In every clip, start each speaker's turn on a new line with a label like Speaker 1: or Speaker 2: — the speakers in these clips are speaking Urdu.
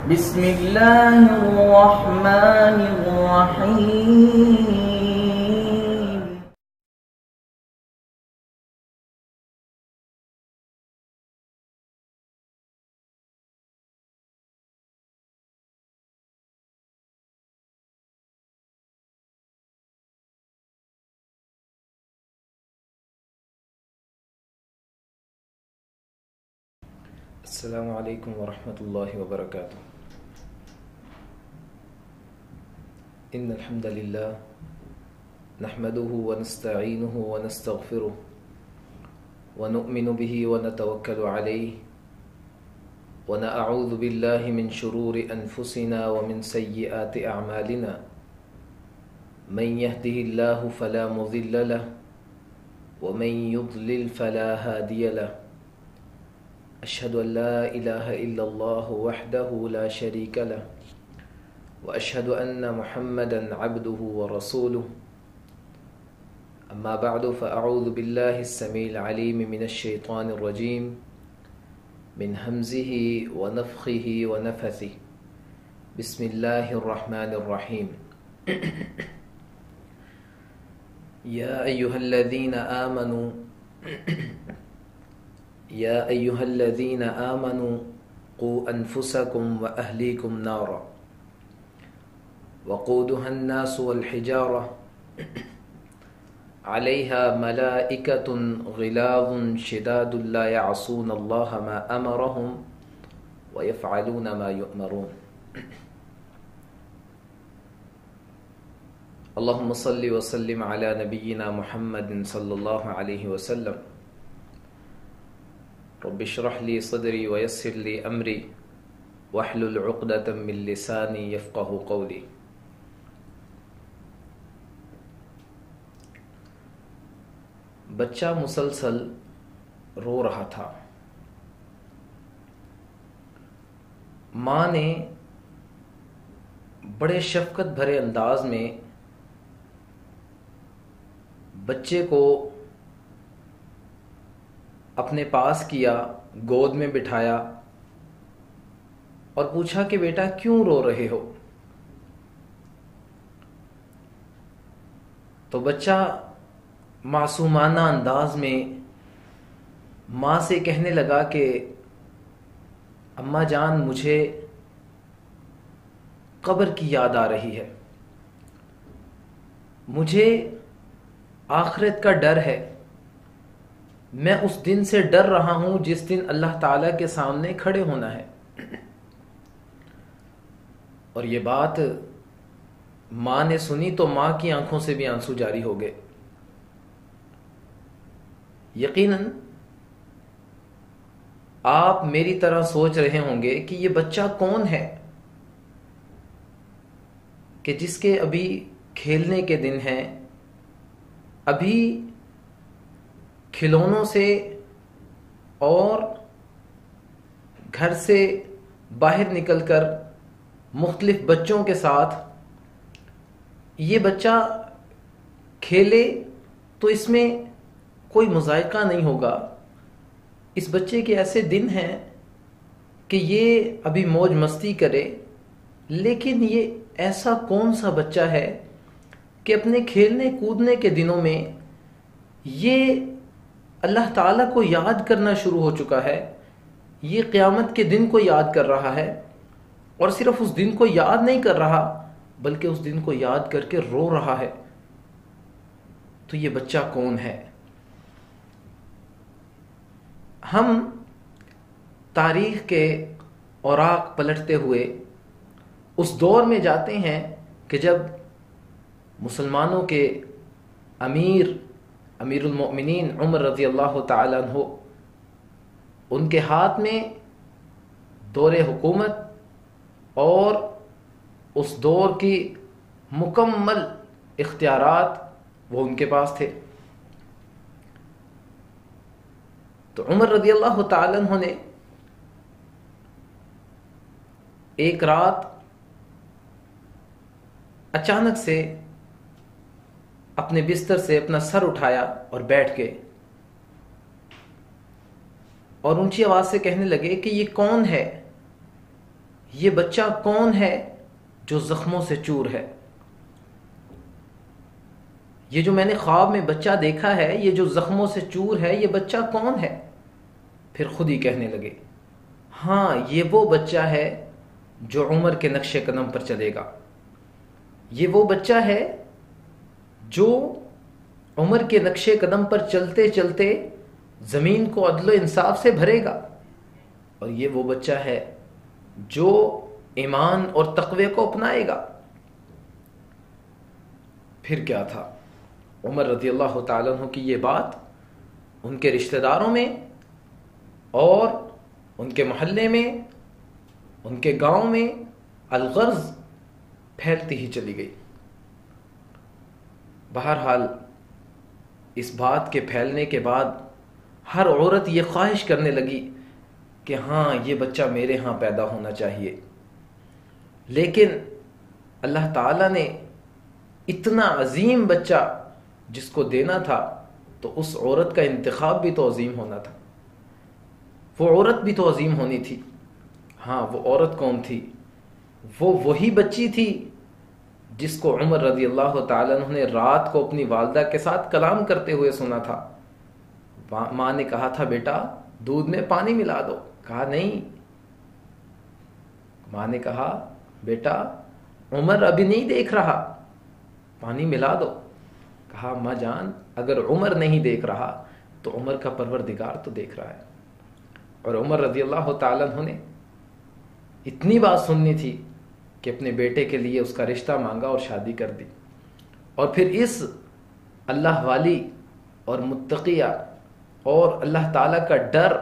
Speaker 1: بسم اللہ الرحمن الرحیم.
Speaker 2: السلام علیکم ورحمۃ اللہ وبرکاتہ. ان الحمد للہ نحمده ونستعینه ونستغفره ونؤمن به ونتوکل علیہ ونعوذ باللہ من شرور انفسنا ومن سیئات اعمالنا. من يهده الله فلا مضل له ومن يضلل فلا هادي له. أشهد أن لا إله إلا الله وحده لا شريك له وأشهد أن محمدا عبده ورسوله. أما بعد فأعوذ بالله السميع العليم من الشيطان الرجيم من همزه ونفخه ونفثه. بسم الله الرحمن الرحيم. يا أيها الذين آمنوا قوا أنفسكم وأهليكم نارا وقودها الناس والحجارة عليها ملائكة غلاظ شداد لا يعصون الله ما أمرهم ويفعلون ما يؤمرون. اللهم صل وسلم على نبينا محمد صلى الله عليه وسلم. رب اشرح لي صدري ويسر لي أمري واحلل عقدة من لساني يفقه قولي. بچہ مسلسل رو رہا تھا. ماں نے بڑے شفقت بھرے انداز میں بچے کو اپنے پاس کیا، گود میں بٹھایا اور پوچھا کہ بیٹا کیوں رو رہے ہو؟ تو بچہ معصومانہ انداز میں ماں سے کہنے لگا کہ اماں جان مجھے قبر کی یاد آ رہی ہے، مجھے آخرت کا ڈر ہے، میں اس دن سے ڈر رہا ہوں جس دن اللہ تعالیٰ کے سامنے کھڑے ہونا ہے. اور یہ بات ماں نے سنی تو ماں کی آنکھوں سے بھی آنسو جاری ہو گئے. یقیناً آپ میری طرح سوچ رہے ہوں گے کہ یہ بچہ کون ہے کہ جس کے ابھی کھیلنے کے دن ہیں، ابھی کھلونوں سے اور گھر سے باہر نکل کر مختلف بچوں کے ساتھ یہ بچہ کھیلے تو اس میں کوئی مذائقہ نہیں ہوگا. اس بچے کے ایسے دن ہیں کہ یہ ابھی موج مستی کرے، لیکن یہ ایسا کون سا بچہ ہے کہ اپنے کھیلنے کودنے کے دنوں میں یہ اللہ تعالیٰ کو یاد کرنا شروع ہو چکا ہے، یہ قیامت کے دن کو یاد کر رہا ہے، اور صرف اس دن کو یاد نہیں کر رہا بلکہ اس دن کو یاد کر کے رو رہا ہے. تو یہ بچہ کون ہے؟ ہم تاریخ کے اوراق پلٹتے ہوئے اس دور میں جاتے ہیں کہ جب مسلمانوں کے امیر المؤمنین عمر رضی اللہ تعالیٰ عنہ، ان کے ہاتھ میں دور حکومت اور اس دور کی مکمل اختیارات وہ ان کے پاس تھے. تو عمر رضی اللہ تعالیٰ عنہ نے ایک رات اچانک سے اپنے بستر سے اپنا سر اٹھایا اور بیٹھ گئے اور اونچی آواز سے کہنے لگے کہ یہ کون ہے؟ یہ بچہ کون ہے جو زخموں سے چور ہے؟ یہ جو میں نے خواب میں بچہ دیکھا ہے، یہ جو زخموں سے چور ہے، یہ بچہ کون ہے؟ پھر خود ہی کہنے لگے، ہاں یہ وہ بچہ ہے جو عمر کے نقش قدم پر چلے گا، یہ وہ بچہ ہے جو عمر کے نقش قدم پر چلتے چلتے زمین کو عدل و انصاف سے بھرے گا، اور یہ وہ بچہ ہے جو ایمان اور تقوی کو اپنائے گا۔ پھر کیا تھا؟ عمر رضی اللہ تعالیٰ عنہ کی یہ بات ان کے رشتہ داروں میں اور ان کے محلے میں، ان کے گاؤں میں الغرض پھیلتی ہی چلی گئی۔ بہرحال اس بات کے پھیلنے کے بعد ہر عورت یہ خواہش کرنے لگی کہ ہاں یہ بچہ میرے ہاں پیدا ہونا چاہیے، لیکن اللہ تعالیٰ نے اتنا عظیم بچہ جس کو دینا تھا تو اس عورت کا انتخاب بھی تو عظیم ہونا تھا، وہ عورت بھی تو عظیم ہونی تھی۔ ہاں وہ عورت کون تھی؟ وہ وہی بچی تھی جس کو عمر رضی اللہ تعالیٰ عنہ نے رات کو اپنی والدہ کے ساتھ کلام کرتے ہوئے سنا تھا۔ ماں نے کہا تھا بیٹا دودھ میں پانی ملا دو، کہا نہیں۔ ماں نے کہا بیٹا عمر ابھی نہیں دیکھ رہا، پانی ملا دو، کہا اماں جان اگر عمر نہیں دیکھ رہا تو عمر کا پروردگار تو دیکھ رہا ہے۔ اور عمر رضی اللہ تعالیٰ عنہ نے اتنی بات سننی تھی کہ اپنے بیٹے کے لیے اس کا رشتہ مانگا اور شادی کر دی۔ اور پھر اس اللہ والی اور متقیہ اور اللہ تعالیٰ کا ڈر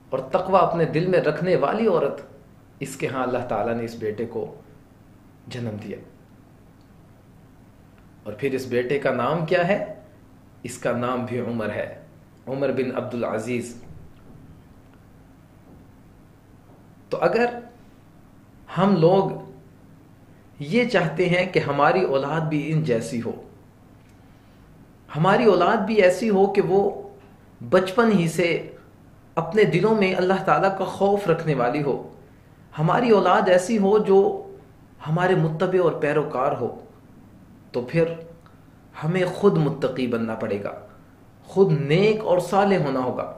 Speaker 2: اور تقوی اپنے دل میں رکھنے والی عورت، اس کے ہاں اللہ تعالیٰ نے اس بیٹے کو جنم دیا۔ اور پھر اس بیٹے کا نام کیا ہے؟ اس کا نام بھی عمر ہے، عمر بن عبد العزیز۔ تو اگر ہم لوگ یہ چاہتے ہیں کہ ہماری اولاد بھی ان جیسی ہو، ہماری اولاد بھی ایسی ہو کہ وہ بچپن ہی سے اپنے دلوں میں اللہ تعالیٰ کا خوف رکھنے والی ہو، ہماری اولاد ایسی ہو جو ہمارے متبع اور پیروکار ہو، تو پھر ہمیں خود متقی بننا پڑے گا، خود نیک اور صالح ہونا ہوگا،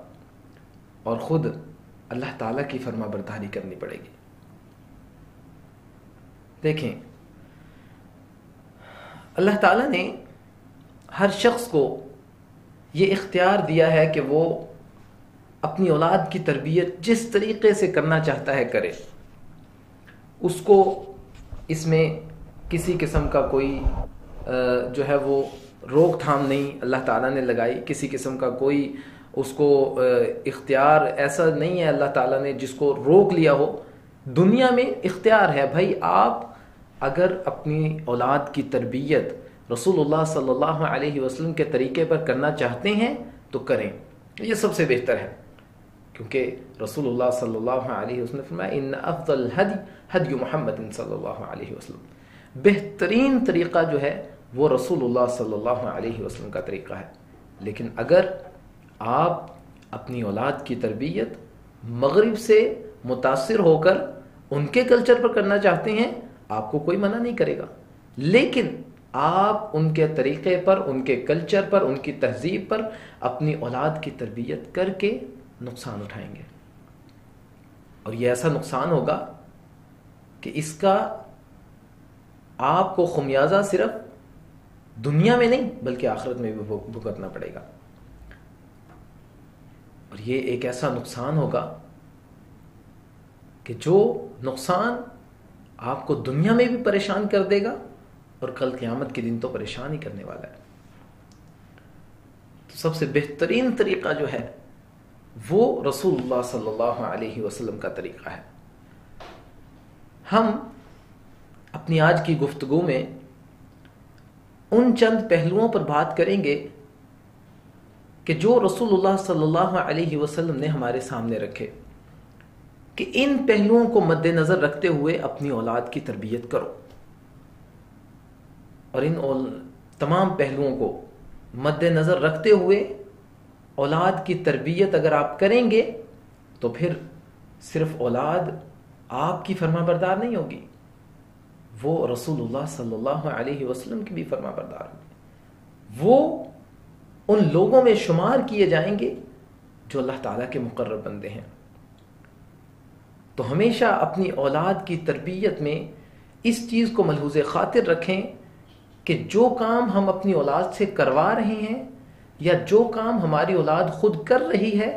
Speaker 2: اور خود اللہ تعالیٰ کی فرما برداری کرنی پڑے گی۔ دیکھیں اللہ تعالیٰ نے ہر شخص کو یہ اختیار دیا ہے کہ وہ اپنی اولاد کی تربیت جس طریقے سے کرنا چاہتا ہے کرے، اس کو اس میں کسی قسم کا کوئی جو ہے وہ روک تھام نہیں اللہ تعالیٰ نے لگائی، کسی قسم کا کوئی اس کو اختیار ایسا نہیں ہے اللہ تعالیٰ نے جس کو روک لیا ہو۔ دنیا میں اختیار ہے بھائی، آپ اگر اپنی اولاد کی تربیت رسول اللہ صلی اللہ علیہ وسلم کے طریقے پر کرنا چاہتے ہیں تو کریں، یہ سب سے بہتر ہے، کیونکہ رسول اللہ صلی اللہ علیہ وسلم نے فرمایا ان افضل الہدی ہدی محمد صلی اللہ علیہ وسلم، بہترین طریقہ جو ہے وہ رسول اللہ صلی اللہ علیہ وسلم کا طریقہ ہے۔ لیکن اگر آپ اپنی اولاد کی تربیت مغرب سے متاثر ہو کر ان کے کلچر پر کرنا چاہتے ہیں، آپ کو کوئی منع نہیں کرے گا، لیکن آپ ان کے طریقے پر، ان کے کلچر پر، ان کی تہذیب پر اپنی اولاد کی تربیت کر کے نقصان اٹھائیں گے، اور یہ ایسا نقصان ہوگا کہ اس کا آپ کو خمیازہ صرف دنیا میں نہیں بلکہ آخرت میں بھی بھگتنا پڑے گا۔ اور یہ ایک ایسا نقصان ہوگا کہ جو نقصان آپ کو دنیا میں بھی پریشان کر دے گا اور کل قیامت کے دن تو پریشان ہی کرنے والا ہے۔ تو سب سے بہترین طریقہ جو ہے وہ رسول اللہ صلی اللہ علیہ وسلم کا طریقہ ہے۔ ہم اپنی آج کی گفتگو میں ان چند پہلوؤں پر بات کریں گے کہ جو رسول اللہ صلی اللہ علیہ وسلم نے ہمارے سامنے رکھے، کہ ان پہلوؤں کو مد نظر رکھتے ہوئے اپنی اولاد کی تربیت کرو، اور ان تمام پہلوؤں کو مد نظر رکھتے ہوئے اولاد کی تربیت اگر آپ کریں گے تو پھر صرف اولاد آپ کی فرما بردار نہیں ہوگی، وہ رسول اللہ صلی اللہ علیہ وسلم کی بھی فرما بردار ہوگی، وہ ان لوگوں میں شمار کیے جائیں گے جو اللہ تعالیٰ کے مقرب بندے ہیں۔ تو ہمیشہ اپنی اولاد کی تربیت میں اس چیز کو ملحوظ خاطر رکھیں کہ جو کام ہم اپنی اولاد سے کروا رہے ہیں یا جو کام ہماری اولاد خود کر رہی ہے،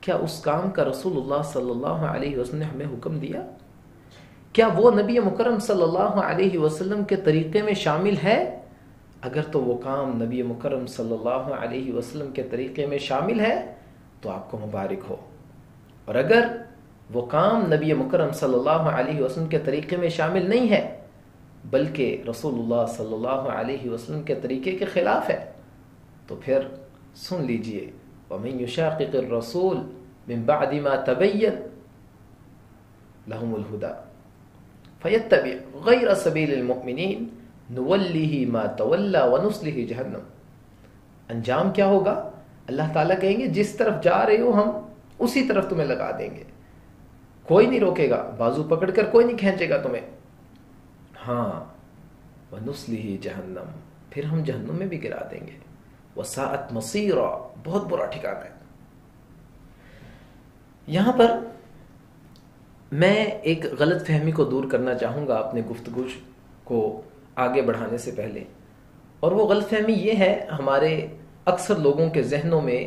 Speaker 2: کیا اس کام کا رسول اللہ صلی اللہ علیہ وسلم نے ہمیں حکم دیا؟ کیا وہ نبی مکرم صلی اللہ علیہ وسلم کے طریقے میں شامل ہے؟ اگر تو وہ کام نبی مکرم صلی اللہ علیہ وسلم کے طریقے میں شامل ہے تو آپ کو مبارک ہو، اور اگر وہ کام نبی مکرم صلی اللہ علیہ وسلم کے طریقے میں شامل نہیں ہے بلکہ رسول اللہ صلی اللہ علیہ وسلم کے طریقے کے خلاف ہے، تو پھر سن لیجئے وَمَن يُشَاقِقِ الرَّسُولِ مِن بَعْدِ مَا تَبَيَّنَ لَهُمُ الْهُدَى فَيَتَّبِعْ غَيْرَ سَبِيلِ الْمُؤْمِنِينَ نُوَلِّهِ مَا تَوَلَّى وَنُصْلِهِ جَهَنَّمَ۔ انجام کیا ہوگا؟ اللہ تعالیٰ کہیں گے جس طرف جا رہے ہو ہم اسی طرف تمہیں لگا دیں گے، کوئی نہیں روکے گا، بازو پکڑ کر کوئی نہیں کھینچے گا تمہیں۔ ہاں وَنُصْلِهِ جَهَنَّمَ، پھر ہم جہنم میں بھی گرا دیں گے، وَسَاءَتْ مَصِيرًا، بہت برا ٹھکانہ ہے۔ یہاں پر میں ایک غلط فہمی کو دور کرنا چاہوں گا اپنے گفتگو کو آگے بڑھانے سے پہلے، اور وہ غلط فہمی یہ ہے ہمارے اکثر لوگوں کے ذہنوں میں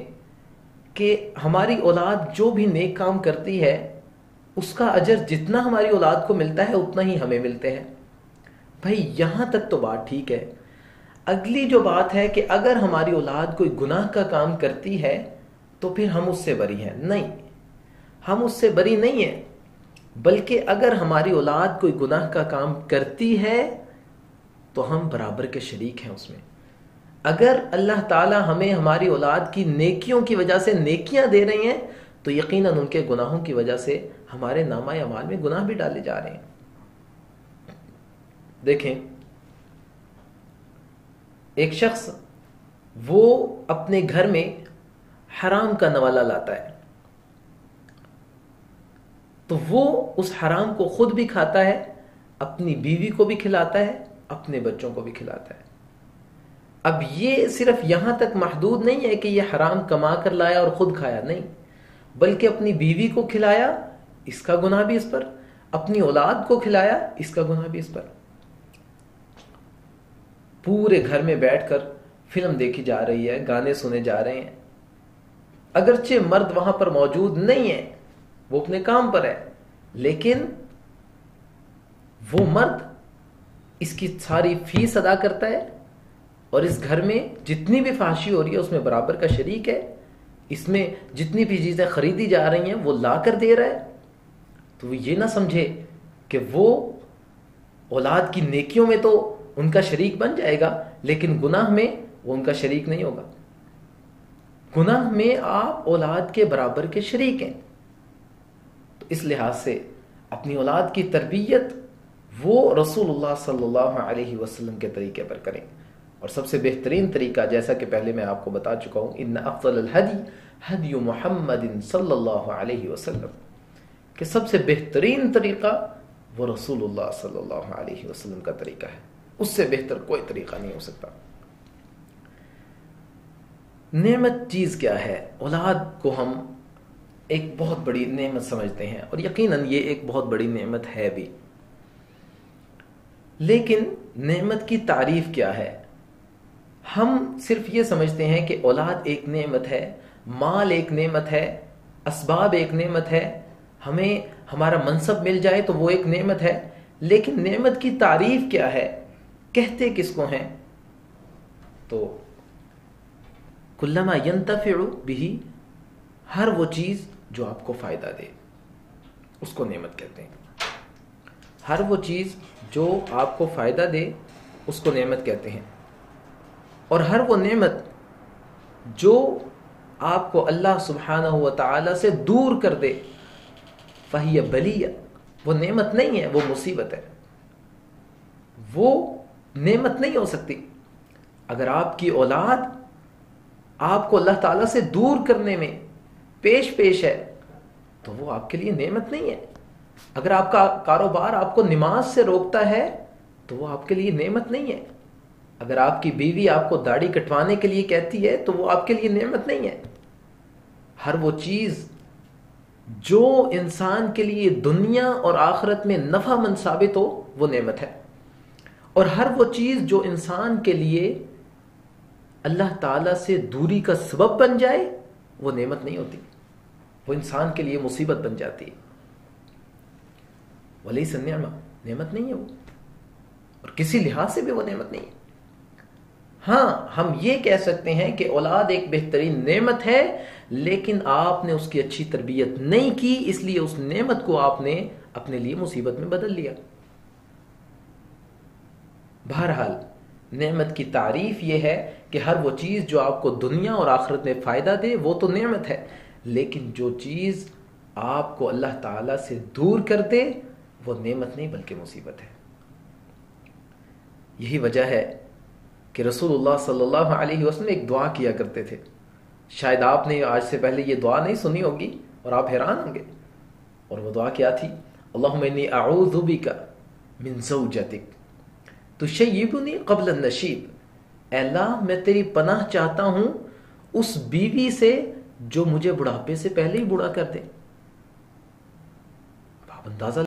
Speaker 2: کہ ہماری اولاد جو بھی نیک کام کرتی ہے اس کا اجر جتنا ہماری اولاد کو ملتا ہے اتنا ہی ہمیں ملتے ہیں۔ بھائی یہاں تک تو بات ٹھیک ہے، اگلی جو بات ہے کہ اگر ہماری اولاد کوئی گناہ کا کام کرتی ہے تو پھر ہم اس سے بری ہیں؟ نہیں، ہم اس سے بری نہیں ہیں، بلکہ اگر ہماری اولاد کوئی گناہ کا کام کرتی ہے تو ہم برابر کے شریک ہیں اس میں۔ اگر اللہ تعالی ہمیں ہماری اولاد کی نیکیوں کی وجہ سے نیکیاں دے رہے ہیں تو یقیناً ان کے گناہوں کی وجہ سے ہمارے نامہ اعمال میں گناہ بھی ڈالے جا رہے ہیں۔ دیکھیں، ایک شخص وہ اپنے گھر میں حرام کا نوالا لاتا ہے تو وہ اس حرام کو خود بھی کھاتا ہے، اپنی بیوی کو بھی کھلاتا ہے، اپنے بچوں کو بھی کھلاتا ہے۔ اب یہ صرف یہاں تک محدود نہیں ہے کہ یہ حرام کما کر لایا اور خود کھایا، نہیں، بلکہ اپنی بیوی کو کھلایا، اس کا گناہ بھی اس پر، اپنی اولاد کو کھلایا، اس کا گناہ بھی اس پر۔ پورے گھر میں بیٹھ کر فلم دیکھی جا رہی ہے، گانے سنے جا رہے ہیں، اگرچہ مرد وہاں پر موجود نہیں ہے، وہ اپنے کام پر ہے، لیکن وہ مرد اس کی ساری فیس ادا کرتا ہے اور اس گھر میں جتنی بھی فحاشی ہو رہی ہے اس میں برابر کا شریک ہے، اس میں جتنی بھی چیزیں خریدی جا رہی ہیں وہ لا کر دے رہا ہے۔ تو وہ یہ نہ سمجھے کہ وہ اولاد کی نیکیوں میں تو ان کا شریک بن جائے گا لیکن گناہ میں وہ ان کا شریک نہیں ہوگا۔ گناہ میں آپ اولاد کے برابر کے شریک ہیں۔ تو اس لحاظ سے اپنی اولاد کی تربیت وہ رسول اللہ صلی اللہ علیہ وسلم کے طریقے پر کریں، اور سب سے بہترین طریقہ جیسا کہ پہلے میں آپ کو بتا چکا ہوں، ان افضل الہدی ہدی محمد صلی اللہ علیہ وسلم، کہ سب سے بہترین طریقہ وہ رسول اللہ صلی اللہ علیہ وسلم کا طریقہ ہے، اس سے بہتر کوئی طریقہ نہیں ہو سکتا۔ نعمت چیز کیا ہے؟ اولاد کو ہم ایک بہت بڑی نعمت سمجھتے ہیں، اور یقیناً یہ ایک بہت بڑی نعمت ہے بھی، لیکن نعمت کی تعریف کیا ہے؟ ہم صرف یہ سمجھتے ہیں کہ اولاد ایک نعمت ہے، مال ایک نعمت ہے، اسباب ایک نعمت ہے، ہمیں ہمارا منصب مل جائے تو وہ ایک نعمت ہے، لیکن نعمت کی تعریف کیا ہے؟ کہتے کس کو ہیں؟ تو کلما ینتفع بہ، ہر وہ چیز جو آپ کو فائدہ دے اس کو نعمت کہتے ہیں۔ ہر وہ چیز جو آپ کو فائدہ دے اس کو نعمت کہتے ہیں، اور ہر وہ نعمت جو آپ کو اللہ سبحانہ و تعالی سے دور کر دے فہی بلیہ، وہ نعمت نہیں ہے، وہ مصیبت ہے، وہ نعمت نہیں ہو سکتی۔ اگر آپ کی اولاد آپ کو اللہ تعالیٰ سے دور کرنے میں پیش ہے تو وہ آپ کے لیے نعمت نہیں ہے، اگر آپ کا کاروبار آپ کو نماز سے روکتا ہے تو وہ آپ کے لیے نعمت نہیں ہے. اگر آپ کی بیوی آپ کو داڑھی کٹوانے کے لیے کہتی ہے تو وہ آپ کے لیے نعمت نہیں ہے. ہر وہ چیز جو انسان کے لیے دنیا اور آخرت میں نفع مند ثابت ہو وہ نعمت ہے. اور ہر وہ چیز جو انسان کے لیے اللہ تعالیٰ سے دوری کا سبب بن جائے وہ نعمت نہیں ہوتی, وہ انسان کے لیے مصیبت بن جاتی ہے. ولیس النعمہ, نعمت نہیں ہے وہ, اور کسی لحاظ سے بھی وہ نعمت نہیں ہے. ہاں ہم یہ کہہ سکتے ہیں کہ اولاد ایک بہترین نعمت ہے, لیکن آپ نے اس کی اچھی تربیت نہیں کی, اس لیے اس نعمت کو آپ نے اپنے لیے مصیبت میں بدل لیا. بہرحال نعمت کی تعریف یہ ہے کہ ہر وہ چیز جو آپ کو دنیا اور آخرت میں فائدہ دے وہ تو نعمت ہے, لیکن جو چیز آپ کو اللہ تعالیٰ سے دور کر دے وہ نعمت نہیں بلکہ مصیبت ہے. یہی وجہ ہے کہ رسول اللہ صلی اللہ علیہ وسلم ایک دعا کیا کرتے تھے. شاید آپ نے آج سے پہلے یہ دعا نہیں سنی ہوگی اور آپ حیران ہوں گے. اور وہ دعا کیا تھی؟ اللہم انی اعوذ بک من زوجتک تشیبنی قبل النشیب. اے اللہ میں تیری پناہ چاہتا ہوں اس بیوی سے جو مجھے بڑھاپے سے پہلے ہی بوڑھا کر دے. آپ اندازہ